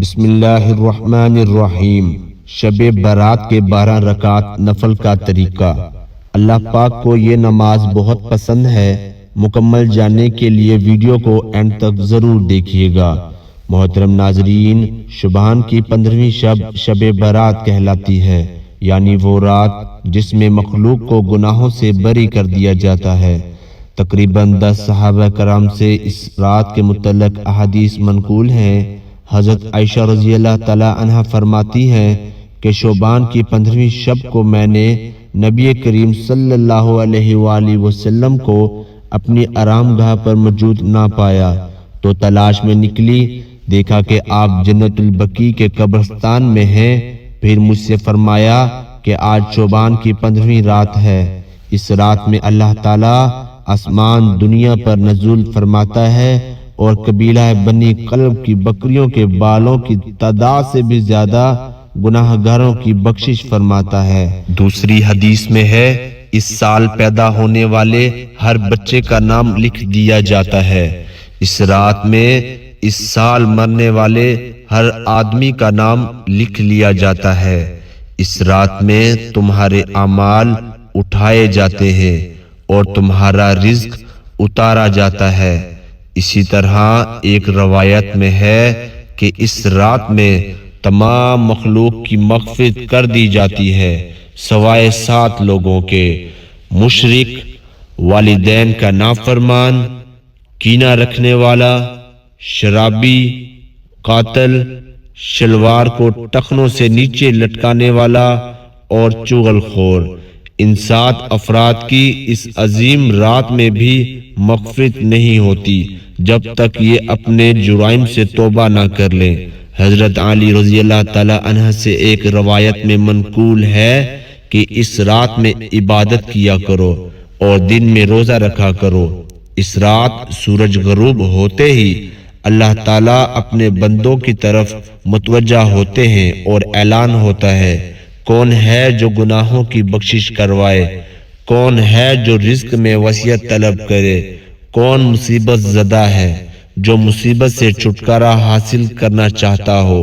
بسم اللہ الرحمن الرحیم۔ شب برات کے 12 رکعت نفل کا طریقہ۔ اللہ پاک کو یہ نماز بہت پسند ہے۔ مکمل جاننے کے لیے ویڈیو کو اینڈ تک ضرور دیکھیے گا۔ محترم ناظرین، شبان کی 15ویں شب برات کہلاتی ہے، یعنی وہ رات جس میں مخلوق کو گناہوں سے بری کر دیا جاتا ہے۔ تقریباً 10 صحابہ کرام سے اس رات کے متعلق احادیث منقول ہیں۔ حضرت عائشہ رضی اللہ تعالی عنہ فرماتی ہیں کہ شعبان کی 15ویں شب کو میں نے نبی کریم صلی اللہ علیہ وآلہ وسلم کو اپنی آرام گاہ پر موجود نہ پایا تو تلاش میں نکلی، دیکھا کہ آپ جنت البقیع کے قبرستان میں ہیں۔ پھر مجھ سے فرمایا کہ آج شعبان کی 15ویں رات ہے۔ اس رات میں اللہ تعالی آسمان دنیا پر نزول فرماتا ہے اور قبیلہ بنی قلب کی بکریوں کے بالوں کی تعداد سے بھی زیادہ گناہ گاروں کی بخشش فرماتا ہے۔ دوسری حدیث میں ہے، اس سال پیدا ہونے والے ہر بچے کا نام لکھ دیا جاتا ہے۔ اس رات میں اس سال مرنے والے ہر آدمی کا نام لکھ لیا جاتا ہے۔ اس رات میں تمہارے اعمال اٹھائے جاتے ہیں اور تمہارا رزق اتارا جاتا ہے۔ اسی طرح ایک روایت میں ہے کہ اس رات میں تمام مخلوق کی مغفرت کر دی جاتی ہے سوائے 7 لوگوں کے: مشرک، والدین کا نافرمان، کینہ رکھنے والا، شرابی، قاتل، شلوار کو ٹخنوں سے نیچے لٹکانے والا اور چغل خور۔ ان 7 افراد کی اس عظیم رات میں بھی مغفرت نہیں ہوتی جب تک یہ اپنے جرائم سے توبہ نہ کر لیں۔ حضرت علی رضی اللہ تعالی عنہ سے ایک روایت میں منقول ہے کہ اس رات میں عبادت کیا کرو اور دن میں روزہ رکھا کرو۔ اس رات سورج غروب ہوتے ہی اللہ تعالیٰ اپنے بندوں کی طرف متوجہ ہوتے ہیں اور اعلان ہوتا ہے، کون ہے جو گناہوں کی بخشش کروائے، کون ہے جو رزق میں وسعت طلب کرے، کون مصیبت زدہ ہے جو مصیبت سے چھٹکارا حاصل کرنا چاہتا ہو۔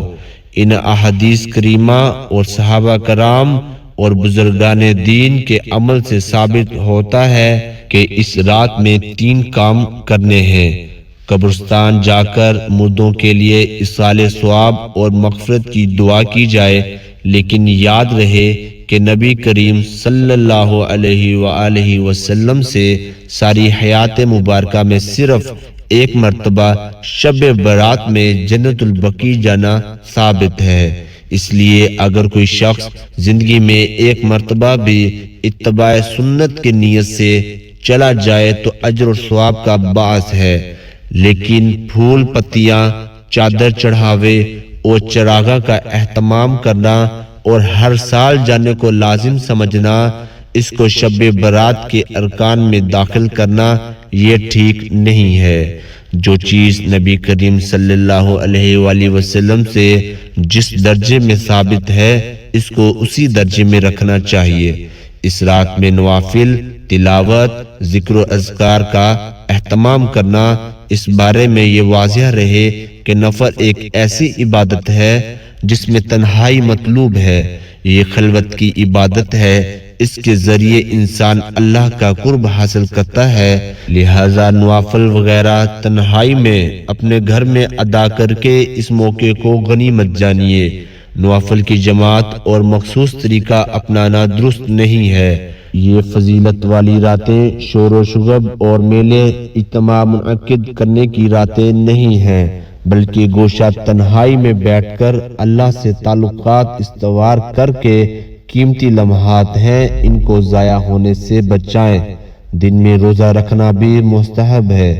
ان احادیث کریمہ اور صحابہ کرام اور بزرگان دین کے عمل سے ثابت ہوتا ہے کہ اس رات میں 3 کام کرنے ہیں: قبرستان جا کر مردوں کے لیے ایصال ثواب اور مغفرت کی دعا کی جائے، لیکن یاد رہے کہ نبی کریم صلی اللہ علیہ وآلہ وسلم سے ساری حیات مبارکہ میں صرف ایک مرتبہ شب برات میں جنت البقیع جانا ثابت ہے۔ اس لیے اگر کوئی شخص زندگی میں ایک مرتبہ بھی اتباع سنت کی نیت سے چلا جائے تو اجر و ثواب کا باعث ہے، لیکن پھول پتیاں، چادر چڑھاوے اور چراغاں کا اہتمام کرنا اور ہر سال جانے کو لازم سمجھنا، اس کو شب برات کے ارکان میں داخل کرنا، یہ ٹھیک نہیں ہے۔ جو چیز نبی کریم صلی اللہ علیہ وآلہ وسلم سے جس درجے میں ثابت ہے، اس کو اسی درجے میں رکھنا چاہیے۔ اس رات میں نوافل، تلاوت، ذکر و اذکار کا اہتمام کرنا، اس بارے میں یہ واضح رہے کہ نفل ایک ایسی عبادت ہے جس میں تنہائی مطلوب ہے۔ یہ خلوت کی عبادت ہے، اس کے ذریعے انسان اللہ کا قرب حاصل کرتا ہے، لہذا نوافل وغیرہ تنہائی میں اپنے گھر میں ادا کر کے اس موقع کو غنیمت جانیے۔ نوافل کی جماعت اور مخصوص طریقہ اپنانا درست نہیں ہے۔ یہ فضیلت والی راتیں شور و شغب اور میلے اجتماع منعقد کرنے کی راتیں نہیں ہیں، بلکہ گوشہ تنہائی میں بیٹھ کر اللہ سے تعلقات استوار کر کے قیمتی لمحات ہیں، ان کو ضائع ہونے سے بچائیں۔ دن میں روزہ رکھنا بھی مستحب ہے۔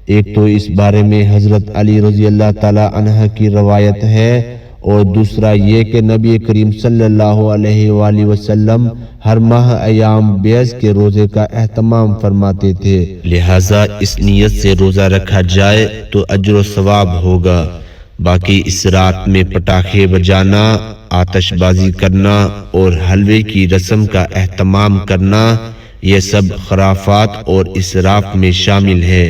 ایک تو اس بارے میں حضرت علی رضی اللہ تعالی عنہ کی روایت ہے، اور دوسرا یہ کہ نبی کریم صلی اللہ علیہ وآلہ وسلم ہر ماہ ایام بیض کے روزے کا اہتمام فرماتے تھے، لہذا اس نیت سے روزہ رکھا جائے تو اجر و ثواب ہوگا۔ باقی اس رات میں پٹاخے بجانا، آتش بازی کرنا اور حلوے کی رسم کا اہتمام کرنا، یہ سب خرافات اور اسراف میں شامل ہے۔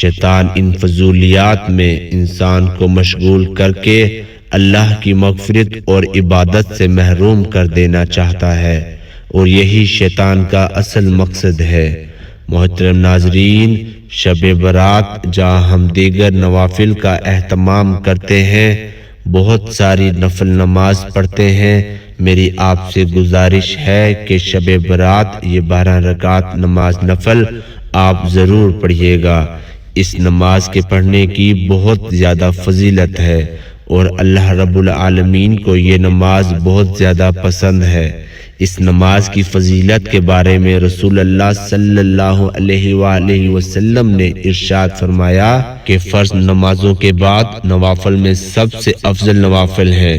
شیطان ان فضولیات میں انسان کو مشغول کر کے اللہ کی مغفرت اور عبادت سے محروم کر دینا چاہتا ہے، اور یہی شیطان کا اصل مقصد ہے۔ محترم ناظرین، شب برات جہاں ہم دیگر نوافل کا اہتمام کرتے ہیں، بہت ساری نفل نماز پڑھتے ہیں، میری آپ سے گزارش ہے کہ شب برات یہ 12 رکعت نماز نفل آپ ضرور پڑھیے گا۔ اس نماز کے پڑھنے کی بہت زیادہ فضیلت ہے، اور اللہ رب العالمین کو یہ نماز بہت زیادہ پسند ہے۔ اس نماز کی فضیلت کے بارے میں رسول اللہ صلی اللہ علیہ وآلہ وسلم نے ارشاد فرمایا کہ فرض نمازوں کے بعد نوافل میں سب سے افضل نوافل ہے۔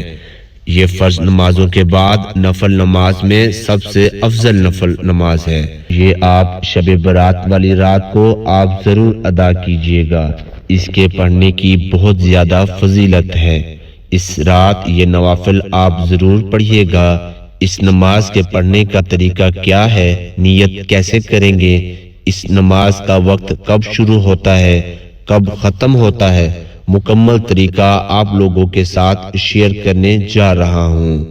یہ فرض نمازوں کے بعد نفل نماز میں سب سے افضل نفل نماز ہے۔ یہ آپ شب برات والی رات کو آپ ضرور ادا کیجیے گا، اس کے پڑھنے کی بہت زیادہ فضیلت ہے۔ اس رات یہ نوافل آپ ضرور پڑھیے گا۔ اس نماز کے پڑھنے کا طریقہ کیا ہے، نیت کیسے کریں گے، اس نماز کا وقت کب شروع ہوتا ہے، کب ختم ہوتا ہے، مکمل طریقہ آپ لوگوں کے ساتھ شیئر کرنے جا رہا ہوں۔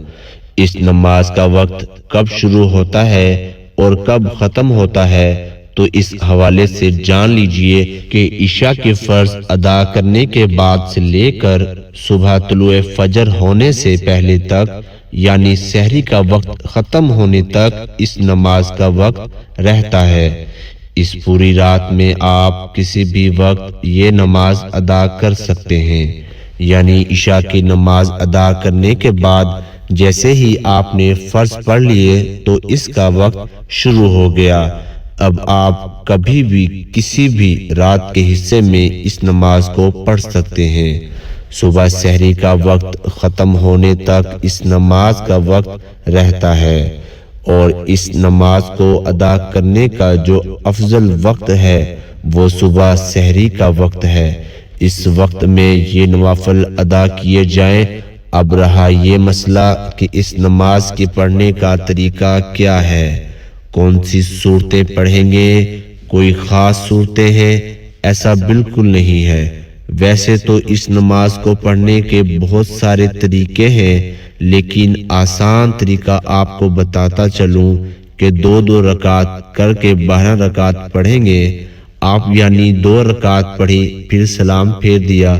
اس نماز کا وقت کب شروع ہوتا ہے اور کب ختم ہوتا ہے، تو اس حوالے سے جان لیجئے کہ عشاء کے فرض ادا کرنے کے بعد سے لے کر صبح طلوع فجر ہونے سے پہلے تک، یعنی سحری کا وقت ختم ہونے تک اس نماز کا وقت رہتا ہے۔ اس پوری رات میں آپ کسی بھی وقت یہ نماز ادا کر سکتے ہیں، یعنی عشاء کی نماز ادا کرنے کے بعد جیسے ہی آپ نے فرض پڑھ لیے تو اس کا وقت شروع ہو گیا۔ اب آپ کبھی بھی کسی بھی رات کے حصے میں اس نماز کو پڑھ سکتے ہیں۔ صبح سحری کا وقت ختم ہونے تک اس نماز کا وقت رہتا ہے، اور اس نماز کو ادا کرنے کا جو افضل وقت ہے وہ صبح سحری کا وقت ہے۔ اس وقت میں یہ نوافل ادا کیے جائیں۔ اب رہا یہ مسئلہ کہ اس نماز کے پڑھنے کا طریقہ کیا ہے، کون سی صورتیں پڑھیں گے، کوئی خاص صورتیں ہیں؟ ایسا بالکل نہیں ہے۔ ویسے تو اس نماز کو پڑھنے کے بہت سارے طریقے ہیں، لیکن آسان طریقہ آپ کو بتاتا چلوں کہ 2 رکعت کر کے 12 رکعت پڑھیں گے آپ، یعنی 2 رکعت پڑھی پھر سلام پھیر دیا،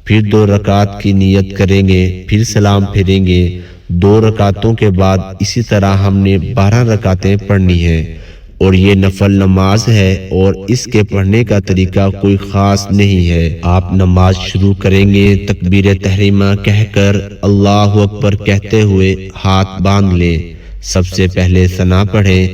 پھر 2 رکعت کی نیت کریں گے، پھر سلام پھیریں گے۔ 2 رکعتوں کے بعد اسی طرح ہم نے 12 رکعتیں پڑھنی ہیں، اور یہ نفل نماز ہے، اور اس کے پڑھنے کا طریقہ کوئی خاص نہیں ہے۔ آپ نماز شروع کریں گے تکبیر تحریمہ کہہ کر اللہ اکبر کہتے ہوئے ہاتھ باندھ لیں۔ سب سے پہلے ثنا پڑھیں،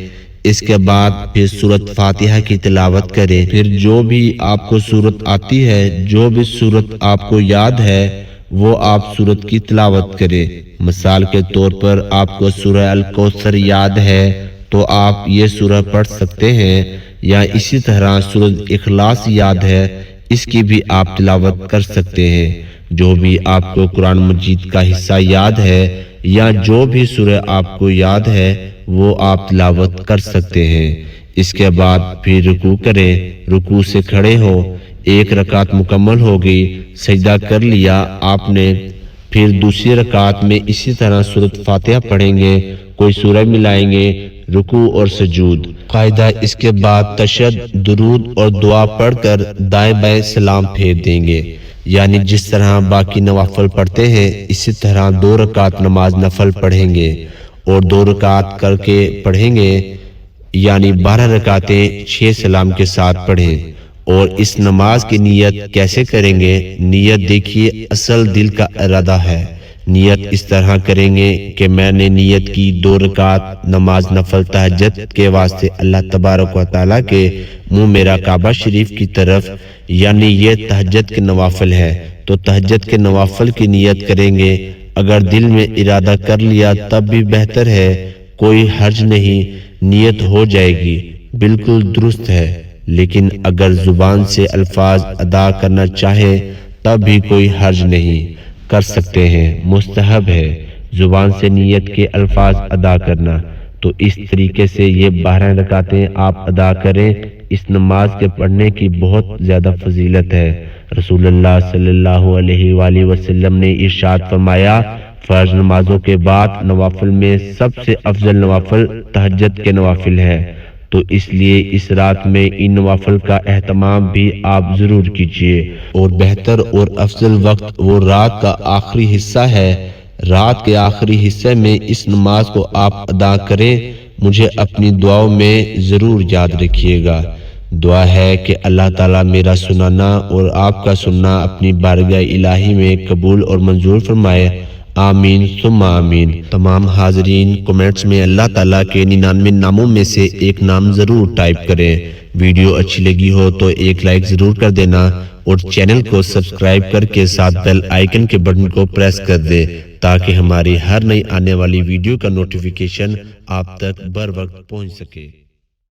اس کے بعد پھر سورۃ فاتحہ کی تلاوت کریں، پھر جو بھی آپ کو سورت آتی ہے، جو بھی سورت آپ کو یاد ہے وہ آپ سورت کی تلاوت کریں۔ مثال کے طور پر آپ کو سورہ الکوثر یاد ہے تو آپ یہ سورہ پڑھ سکتے ہیں، یا اسی طرح سورۃ اخلاص یاد ہے، اس کی بھی آپ تلاوت کر سکتے ہیں۔ جو بھی آپ کو قرآن مجید کا حصہ یاد ہے یا جو بھی سورہ آپ کو یاد ہے وہ آپ تلاوت کر سکتے ہیں۔ اس کے بعد پھر رکوع کریں، رکوع سے کھڑے ہو، 1 رکعت مکمل ہو گئی، سجدہ کر لیا آپ نے، پھر دوسری رکعت میں اسی طرح سورۃ فاتحہ پڑھیں گے، کوئی سورہ ملائیں گے، رکوع اور سجود قاعدہ۔ اس کے بعد تشہد، درود اور دعا پڑھ کر دائیں بائیں سلام پھیر دیں گے، یعنی جس طرح باقی نوافل پڑھتے ہیں اسی طرح 2 رکعت نماز نفل پڑھیں گے، اور 2 رکعت کر کے پڑھیں گے، یعنی 12 رکعتیں 6 سلام کے ساتھ پڑھیں۔ اور اس نماز کی نیت کیسے کریں گے؟ نیت دیکھیے، اصل دل کا ارادہ ہے۔ نیت اس طرح کریں گے کہ میں نے نیت کی 2 رکعت نماز نفل تہجد کے واسطے اللہ تبارک و تعالیٰ کے منہ میرا کعبہ شریف کی طرف، یعنی یہ تہجد کے نوافل ہے تو تہجد کے نوافل کی نیت کریں گے۔ اگر دل میں ارادہ کر لیا تب بھی بہتر ہے، کوئی حرج نہیں، نیت ہو جائے گی، بالکل درست ہے۔ لیکن اگر زبان سے الفاظ ادا کرنا چاہے تب بھی کوئی حرج نہیں، کر سکتے ہیں، مستحب ہے زبان سے نیت کے الفاظ ادا کرنا۔ تو اس طریقے سے یہ 12 رکعتیں آپ ادا کریں، اس نماز کے پڑھنے کی بہت زیادہ فضیلت ہے۔ رسول اللہ صلی اللہ علیہ وآلہ وسلم نے ارشاد فرمایا، فرض نمازوں کے بعد نوافل میں سب سے افضل نوافل تہجد کے نوافل ہے، تو اس لیے اس رات میں ان نوافل کا اہتمام بھی آپ ضرور کیجیے۔ اور بہتر اور افضل وقت وہ رات کا آخری حصہ ہے۔ رات کے آخری حصے میں اس نماز کو آپ ادا کریں۔ مجھے اپنی دعاؤں میں ضرور یاد رکھیے گا۔ دعا ہے کہ اللہ تعالیٰ میرا سنانا اور آپ کا سننا اپنی بارگاہ الہی میں قبول اور منظور فرمائے، آمین ثم آمین۔ تمام حاضرین کمنٹس میں اللہ تعالیٰ کے 99 ناموں میں سے ایک نام ضرور ٹائپ کریں۔ ویڈیو اچھی لگی ہو تو ایک لائک ضرور کر دینا اور چینل کو سبسکرائب کر کے ساتھ بیل آئیکن کے بٹن کو پریس کر دے تاکہ ہماری ہر نئی آنے والی ویڈیو کا نوٹیفیکیشن آپ تک بر وقت پہنچ سکے۔